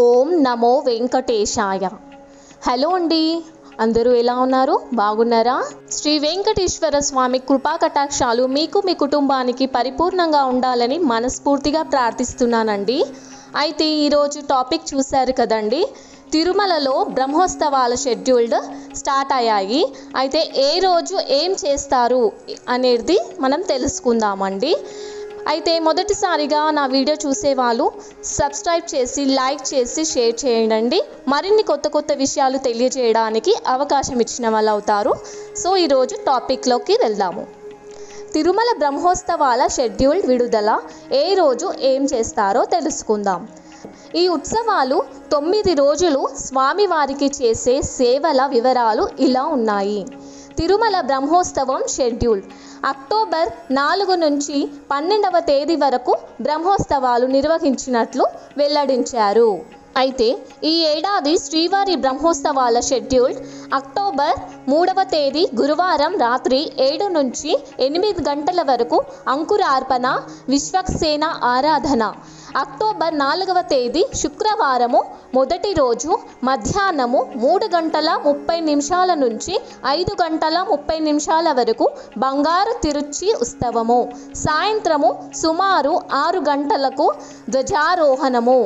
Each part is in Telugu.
ఓం నమో వెంకటేశాయ. హలో అండి, అందరూ ఎలా ఉన్నారు? బాగున్నారా? శ్రీ వెంకటేశ్వర స్వామి కృపా కటాక్షాలు మీకు మీ కుటుంబానికి పరిపూర్ణంగా ఉండాలని మనస్ఫూర్తిగా ప్రార్థిస్తున్నానండి. అయితే ఈరోజు టాపిక్ చూశారు కదండి, తిరుమలలో బ్రహ్మోత్సవాల షెడ్యూల్డ్ స్టార్ట్ అయ్యాయి. అయితే ఏ రోజు ఏం చేస్తారు అనేది మనం తెలుసుకుందామండి. అయితే మొదటిసారిగా నా వీడియో చూసేవాళ్ళు సబ్స్క్రైబ్ చేసి, లైక్ చేసి, షేర్ చేయండి. మరిన్ని కొత్త విషయాలు తెలియజేయడానికి అవకాశం ఇచ్చిన వాళ్ళు అవుతారు. సో ఈరోజు టాపిక్లోకి వెళ్దాము. తిరుమల బ్రహ్మోత్సవాల షెడ్యూల్ విడుదల, ఏ రోజు ఏం చేస్తారో తెలుసుకుందాం. ఈ ఉత్సవాలు 9 రోజులు స్వామివారికి చేసే సేవల వివరాలు ఇలా ఉన్నాయి. తిరుమల బ్రహ్మోత్సవం షెడ్యూల్ అక్టోబర్ 4 నుంచి 12వ తేదీ వరకు బ్రహ్మోత్సవాలు నిర్వహించినట్లు వెల్లడించారు. అయితే ఈ ఏడాది శ్రీవారి బ్రహ్మోత్సవాల షెడ్యూల్ అక్టోబర్ 3వ తేదీ గురువారం రాత్రి 7 నుంచి 8 గంటల వరకు అంకురార్పణ, విశ్వక్సేన ఆరాధన. అక్టోబర్ 4వ తేదీ శుక్రవారము మొదటి రోజు మధ్యాహ్నము 3:30 నుంచి 5:30 వరకు బంగారు తిరుచి ఉత్సవము. సాయంత్రము సుమారు 6 గంటలకు ధ్వజారోహణము.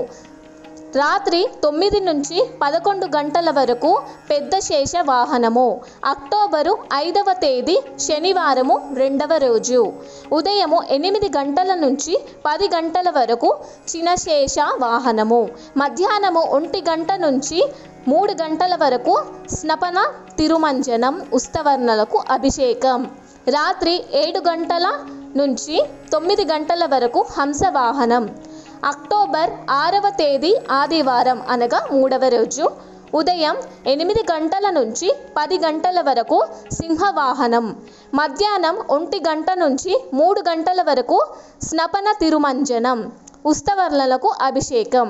రాత్రి 9 నుంచి 11 గంటల వరకు పెద్ద శేష వాహనము. అక్టోబరు 5వ తేదీ శనివారము 2వ రోజు ఉదయము 8 గంటల నుంచి 10 గంటల వరకు చినశేష వాహనము. మధ్యాహ్నము 1 గంట నుంచి 3 గంటల వరకు స్నపన తిరుమంజనం ఉత్సవర్ణలకు అభిషేకం. రాత్రి 7 గంటల నుంచి 9 గంటల వరకు హంస వాహనం. అక్టోబర్ 6వ తేదీ ఆదివారం అనగా 3వ రోజు ఉదయం 8 గంటల నుంచి 10 గంటల వరకు సింహవాహనం. మధ్యాహ్నం 1 గంట నుంచి 3 గంటల వరకు స్నపన తిరుమంజనం ఉత్సవర్ణలకు అభిషేకం.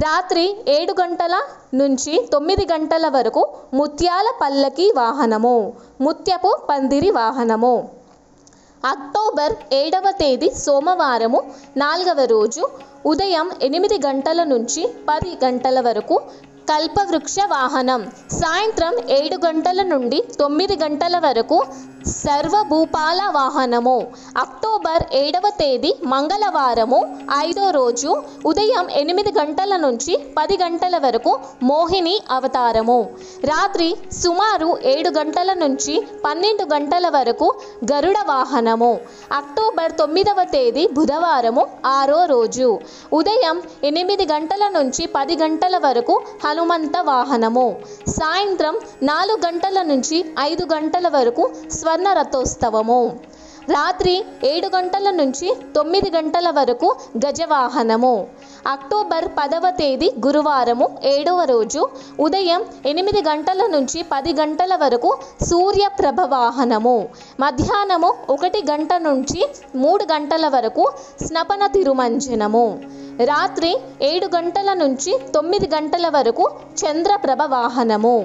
రాత్రి 7 గంటల నుంచి 9 గంటల వరకు ముత్యాల పల్లకి వాహనము, ముత్యపు పందిరి వాహనము. అక్టోబర్ 7వ తేదీ సోమవారము 4వ రోజు ఉదయం 8 గంటల నుంచి 10 గంటల వరకు కల్పవృక్ష వాహనం. సాయంత్రం 7 గంటల నుండి 9 గంటల వరకు సర్వభూపాల వాహనము. అక్టోబర్ 7వ తేదీ మంగళవారము 5వ రోజు ఉదయం 8 గంటల నుంచి 10 గంటల వరకు మోహిని అవతారము. రాత్రి సుమారు 7 గంటల నుంచి 12 గంటల వరకు గరుడ వాహనము. అక్టోబర్ 9వ తేదీ బుధవారము 6వ రోజు ఉదయం 8 గంటల నుంచి 10 గంటల వరకు హనుమంత వాహనము. సాయంత్రం 4 గంటల నుంచి 5 గంటల వరకు స్వర్ణ రథోత్సవము. రాత్రి 7 గంటల నుంచి 9 గంటల వరకు గజవాహనము. అక్టోబర్ 10వ తేదీ గురువారము 7వ రోజు ఉదయం 8 గంటల నుంచి 10 గంటల వరకు సూర్యప్రభ వాహనము. మధ్యాహ్నము 1 గంట నుంచి 3 గంటల వరకు స్నపన తిరుమంజనము. రాత్రి 7 గంటల నుంచి 9 గంటల వరకు చంద్రప్రభ వాహనము.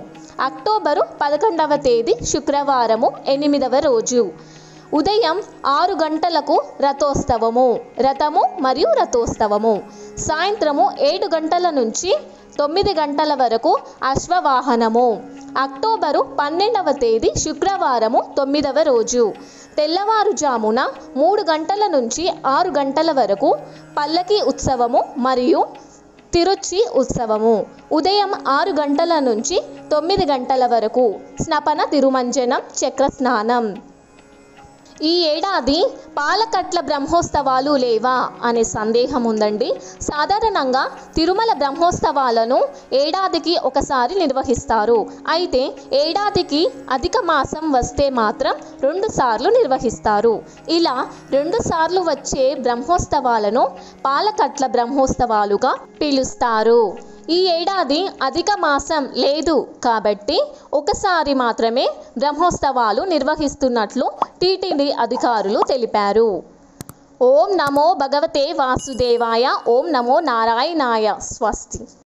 అక్టోబరు 11వ తేదీ శుక్రవారము 8వ రోజు ఉదయం 6 గంటలకు రథోత్సవము, రథము మరియు రథోత్సవము. సాయంత్రము 7 గంటల నుంచి 9 గంటల వరకు అశ్వవాహనము. అక్టోబరు 12వ తేదీ శుక్రవారము 9వ రోజు తెల్లవారుజామున 3 గంటల నుంచి 6 గంటల వరకు పల్లకి ఉత్సవము మరియు తిరుచి ఉత్సవము. ఉదయం 6 గంటల నుంచి 9 గంటల వరకు స్నపన తిరుమంజనం, చక్రస్నానం. ఈ ఏడాది పాలకట్ల బ్రహ్మోత్సవాలు లేవా అనే సందేహం ఉందండి. సాధారణంగా తిరుమల బ్రహ్మోత్సవాలను ఏడాదికి ఒకసారి నిర్వహిస్తారు. అయితే ఏడాదికి అధిక మాసం వస్తే మాత్రం 2 సార్లు నిర్వహిస్తారు. ఇలా 2 సార్లు వచ్చే బ్రహ్మోత్సవాలను పాలకట్ల బ్రహ్మోత్సవాలుగా పిలుస్తారు. ఈ ఏడాది అధిక మాసం లేదు కాబట్టి ఒకసారి మాత్రమే బ్రహ్మోత్సవాలు నిర్వహిస్తున్నట్లు టీటీడీ అధికారులు తెలిపారు. ఓం నమో భగవతే వాసుదేవాయ. ఓం నమో నారాయణాయ. స్వస్తి.